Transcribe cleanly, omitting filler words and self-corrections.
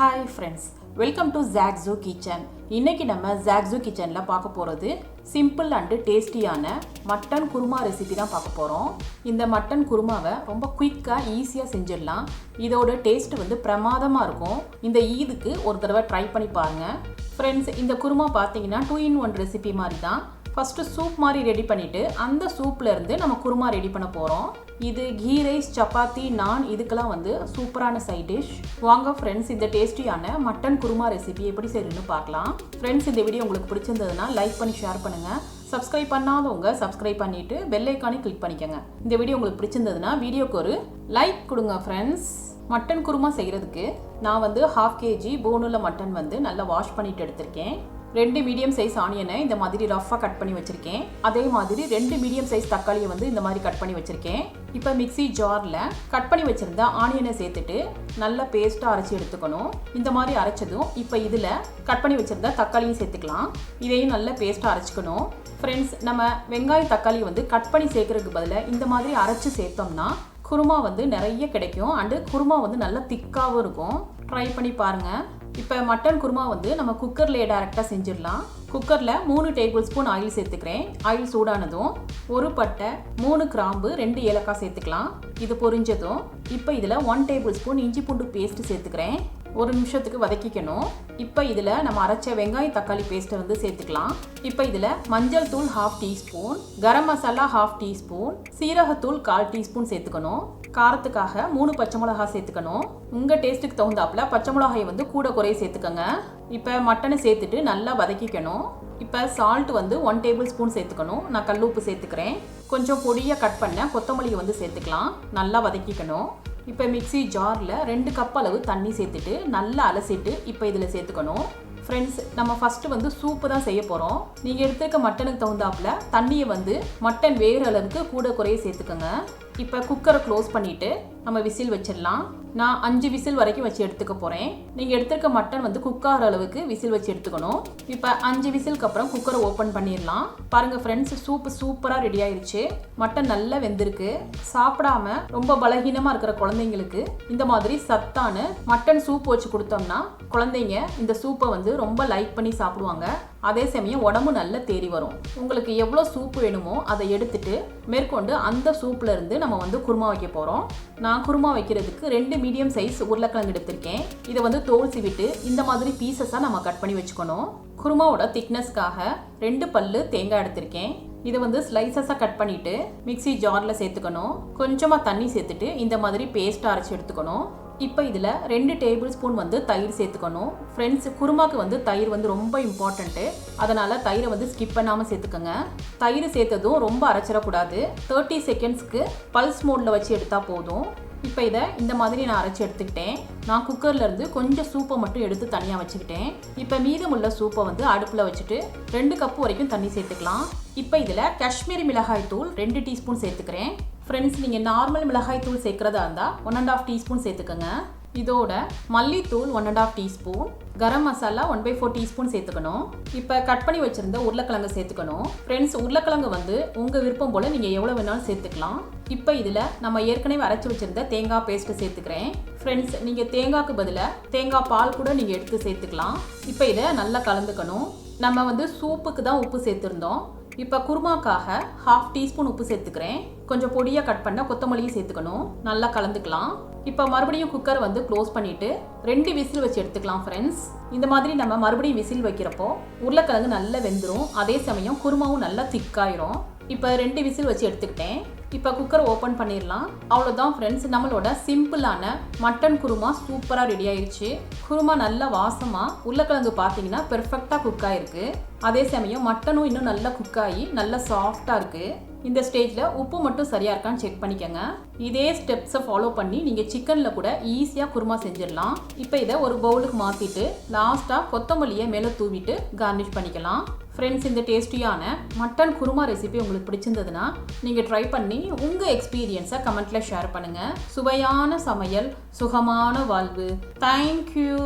Hi friends, welcome to zaagzoogkitchen. இன்னைக்கு நம்ம zaagzoogkitchenல பார்க்க போறது சிம்பிள் அண்ட் டேஸ்டியான மட்டன் குருமா ரெசிபி தான் பார்க்க போறோம். இந்த மட்டன் குருமாவை ரொம்ப குயிக்கா ஈஸியா செஞ்சிடலாம். இதோட டேஸ்ட் வந்து பிரமாதமா இருக்கும். இந்த ஈதுக்கு ஒரு தடவை ட்ரை பண்ணி பாருங்க. Friends, இந்த குருமா பாத்தீங்கன்னா 2 in 1 ரெசிபி மாதிரி தான். ஃபர்ஸ்ட் சூப் மாதிரி ரெடி பண்ணிட்டு அந்த சூப்ல இருந்து நம்ம குருமா ரெடி பண்ண போறோம். இது GheeRice, சப்பாத்தி, நான் இதுக்கெல்லாம் வந்து சூப்பரான சைட் டிஷ். வாங்க ஃப்ரெண்ட்ஸ், இந்த டேஸ்டியான மட்டன் குருமா ரெசிபி எப்படி செய்யணும்னு பார்க்கலாம். ஃப்ரெண்ட்ஸ், இந்த வீடியோ உங்களுக்கு பிடிச்சிருந்ததுன்னா லைக் பண்ணி ஷேர் பண்ணுங்க. சப்ஸ்கிரைப் பண்ணாதவங்க சப்ஸ்கிரைப் பண்ணிட்டு பெல் ஐகானை கிளிக் பண்ணிக்கோங்க. இந்த வீடியோ உங்களுக்கு பிடிச்சிருந்ததுன்னா வீடியோக்கு ஒரு லைக் கொடுங்க ஃப்ரெண்ட்ஸ். மட்டன் குருமா செய்யறதுக்கு நான் வந்து 1/2 kg போனுள்ள மட்டன் வந்து நல்லா வாஷ் பண்ணிட்டு எடுத்திருக்கேன். 2 மீடியம் சைஸ் ஆனியனை இந்த மாதிரி ரஃபாக கட் பண்ணி வச்சுருக்கேன். அதே மாதிரி 2 மீடியம் சைஸ் தக்காளியை வந்து இந்த மாதிரி கட் பண்ணி வச்சுருக்கேன். இப்போ மிக்ஸி ஜாரில் கட் பண்ணி வச்சுருந்தா ஆனியனை சேர்த்துட்டு நல்லா பேஸ்ட்டாக அரைச்சி எடுத்துக்கணும். இந்த மாதிரி அரைச்சதும் இப்போ இதில் கட் பண்ணி வச்சுருந்தா தக்காளியும் சேர்த்துக்கலாம். இதையும் நல்லா பேஸ்ட்டாக அரைச்சிக்கணும். ஃப்ரெண்ட்ஸ், நம்ம வெங்காயம் தக்காளி வந்து கட் பண்ணி சேர்க்கறதுக்கு பதிலாக இந்த மாதிரி அரைச்சி சேர்த்தோம்னா குருமா வந்து நிறைய கிடைக்கும். அண்டு குருமா வந்து நல்லா திக்காகவும் இருக்கும். ட்ரை பண்ணி பாருங்கள். இப்போ மட்டன் குருமா வந்து நம்ம குக்கர்லேயே டைரெக்டாக செஞ்சிடலாம். குக்கரில் 3 டேபிள் ஸ்பூன் ஆயில் சேர்த்துக்கிறேன். ஆயில் சூடானதும் 1 பட்டை, 3 கிராம்பு, 2 ஏலக்காய் சேர்த்துக்கலாம். இது பொரிஞ்சதும் இப்போ இதில் 1 டேபிள் ஸ்பூன் இஞ்சி பூண்டு பேஸ்ட்டு சேர்த்துக்கிறேன். 1 நிமிஷத்துக்கு வதக்கிக்கணும். இப்போ இதில் நம்ம அரைச்ச வெங்காயம் தக்காளி பேஸ்ட்டை வந்து சேர்த்துக்கலாம். இப்போ இதில் மஞ்சள் தூள் 1/2 டீஸ்பூன், கரம் மசாலா 1/2 டீஸ்பூன், சீரகத்தூள் 1/4 டீஸ்பூன் சேர்த்துக்கணும். காரத்துக்காக 3 பச்சை மிளகா சேர்த்துக்கணும். உங்கள் டேஸ்ட்டுக்கு தகுந்தாப்புல பச்சை மிளகாயை வந்து கூட குறைய சேர்த்துக்கோங்க. இப்போ மட்டனை சேர்த்துட்டு நல்லா வதக்கிக்கணும். இப்போ சால்ட் வந்து 1 டேபிள் ஸ்பூன் சேர்த்துக்கணும். நான் கல் உப்பு சேர்த்துக்கிறேன். கொஞ்சம் பொடியாக கட் பண்ண கொத்தமல்லியை வந்து சேர்த்துக்கலாம். நல்லா வதக்கிக்கணும். இப்போ மிக்ஸி ஜாரில் 2 கப் அளவு தண்ணி சேர்த்துட்டு நல்லா அலசிட்டு இப்போ இதில் சேர்த்துக்கணும். ஃப்ரெண்ட்ஸ், நம்ம ஃபஸ்ட்டு வந்து சூப்பு தான் செய்ய போகிறோம். நீங்கள் எடுத்துக்க மட்டனுக்கு தகுந்தாப்புல தண்ணியை வந்து மட்டன் வேறு அளவுக்கு கூட குறைய சேர்த்துக்கோங்க. இப்போ குக்கரை க்ளோஸ் பண்ணிவிட்டு நம்ம விசில் வச்சிடலாம். நான் 5 விசில் வரைக்கும் வச்சு எடுத்துக்க போகிறேன். நீங்கள் எடுத்துக்க மட்டன் வந்து குக் ஆகிற அளவுக்கு விசில் வச்சு எடுத்துக்கணும். இப்போ 5 விசிலுக்கு அப்புறம் குக்கரை ஓப்பன் பண்ணிடலாம். பாருங்கள் ஃப்ரெண்ட்ஸ், சூப்பு சூப்பராக ரெடி ஆயிடுச்சு. மட்டன் நல்லா வெந்திருக்கு. சாப்பிடாம ரொம்ப பலகீனமாக இருக்கிற குழந்தைங்களுக்கு இந்த மாதிரி சத்தான மட்டன் சூப் வச்சு கொடுத்தோம்னா குழந்தைங்க இந்த சூப்பை வந்து ரொம்ப லைக் பண்ணி சாப்பிடுவாங்க. அதே சமயம் உடம்பு நல்லா தேறி வரும். உங்களுக்கு எவ்வளோ சூப்பு வேணுமோ அதை எடுத்துட்டு மேற்கொண்டு அந்த சூப்பில் இருந்து நம்ம வந்து குருமா வைக்க போகிறோம். நான் குருமா வைக்கிறதுக்கு 2 மீடியம் சைஸ் உருளைக்கிழங்கு எடுத்திருக்கேன். இதை வந்து தோல் சீவிட்டு இந்த மாதிரி பீசஸாக நம்ம கட் பண்ணி வச்சுக்கணும். குருமாவோட திக்னஸ்க்காக 2 பல்லு தேங்காய் எடுத்திருக்கேன். இதை வந்து ஸ்லைசஸாக கட் பண்ணிவிட்டு மிக்ஸி ஜாரில் சேர்த்துக்கணும். கொஞ்சமாக தண்ணி சேர்த்துட்டு இந்த மாதிரி பேஸ்ட்டாக அரைச்சி எடுத்துக்கணும். இப்போ இதில் 2 டேபிள் ஸ்பூன் வந்து தயிர் சேர்த்துக்கணும். ஃப்ரெண்ட்ஸ், குருமாக்கு வந்து தயிர் வந்து ரொம்ப இம்பார்ட்டண்ட்டு. அதனால் தயிரை வந்து ஸ்கிப் பண்ணாமல் சேர்த்துக்கோங்க. தயிர் சேர்த்ததும் ரொம்ப அரைச்சிடக்கூடாது. 30 செகண்ட்ஸ்க்கு பல்ஸ் மோடில் வச்சு எடுத்தால் போதும். இப்போ இதை இந்த மாதிரி நான் அரைச்சி எடுத்துக்கிட்டேன். நான் குக்கர்லேருந்து கொஞ்சம் சூப்பை மட்டும் எடுத்து தனியாக வச்சுக்கிட்டேன். இப்போ மீதமுள்ள சூப்பை வந்து அடுப்பில் வச்சுட்டு 2 கப்பு வரைக்கும் தண்ணி சேர்த்துக்கலாம். இப்போ இதில் காஷ்மீரி மிளகாய் தூள் 2 டீஸ்பூன் சேர்த்துக்கிறேன். ஃப்ரெண்ட்ஸ், நீங்கள் நார்மல் மிளகாய் தூள் சேர்க்குறதா இருந்தால் 1.5 டீஸ்பூன் சேர்த்துக்கோங்க. இதோட மல்லித்தூள் 1.5 டீஸ்பூன், கரம் மசாலா 1/4 டீஸ்பூன் சேர்த்துக்கணும். இப்போ கட் பண்ணி வச்சுருந்த உருளைக்கிழங்கு சேர்த்துக்கணும். ஃப்ரெண்ட்ஸ், உருளைக்கிழங்கு வந்து உங்கள் விருப்பம் போல் நீங்கள் எவ்வளோ வேணாலும் சேர்த்துக்கலாம். இப்போ இதில் நம்ம ஏற்கனவே அரைச்சி வச்சுருந்த தேங்காய் பேஸ்ட்டு சேர்த்துக்கிறேன். ஃப்ரெண்ட்ஸ், நீங்கள் தேங்காய்க்கு பதிலாக தேங்காய் பால் கூட நீங்கள் எடுத்து சேர்த்துக்கலாம். இப்போ இதை நல்லா கலந்துக்கணும். நம்ம வந்து சூப்புக்கு தான் உப்பு சேர்த்துருந்தோம். இப்போ குருமாக்காக 1/2 டீஸ்பூன் உப்பு சேர்த்துக்கிறேன். கொஞ்சம் பொடியாக கட் பண்ண கொத்தமல்லியும் சேர்த்துக்கணும். நல்லா கலந்துக்கலாம். இப்போ மறுபடியும் குக்கரை வந்து க்ளோஸ் பண்ணிவிட்டு 2 விசில் வச்சு எடுத்துக்கலாம். ஃப்ரெண்ட்ஸ், இந்த மாதிரி நம்ம மறுபடியும் விசில் வைக்கிறப்போ உருளைக்கிழங்கு நல்லா வெந்துடும். அதே சமயம் குருமாவும் நல்லா திக்காயிரும். இப்போ 2 விசில் வச்சு எடுத்துக்கிட்டேன். இப்போ குக்கரை ஓப்பன் பண்ணிடலாம். அவ்வளோதான் ஃப்ரெண்ட்ஸ், நம்மளோட சிம்பிளான மட்டன் குருமா சூப்பராக ரெடி ஆயிடுச்சு. குருமா நல்லா வாசமாக, உருளைக்கிழங்கு பார்த்தீங்கன்னா பெர்ஃபெக்டாக குக் ஆகிருக்கு. அதே சமயம் மட்டனும் இன்னும் நல்லா குக் ஆகி நல்லா சாஃப்டாக இருக்குது. இந்த ஸ்டேஜில் உப்பு மட்டும் சரியாக இருக்கான்னு செக் பண்ணிக்கோங்க. இதே ஸ்டெப்ஸை ஃபாலோ பண்ணி நீங்கள் சிக்கனில் கூட ஈஸியாக குருமா செஞ்சிடலாம். இப்போ இதை ஒரு பவுலுக்கு மாற்றிட்டு லாஸ்ட்டாக கொத்தமல்லியை மேலே தூவிட்டு கார்னிஷ் பண்ணிக்கலாம். ஃப்ரெண்ட்ஸ், இந்த டேஸ்டியான மட்டன் குருமா ரெசிபி உங்களுக்கு பிடிச்சிருந்ததுன்னா நீங்கள் ட்ரை பண்ணி உங்கள் எக்ஸ்பீரியன்ஸை கமெண்ட்டில் ஷேர் பண்ணுங்கள். சுவையான சமையல், சுகமான வாழ்வு. தேங்க்யூ.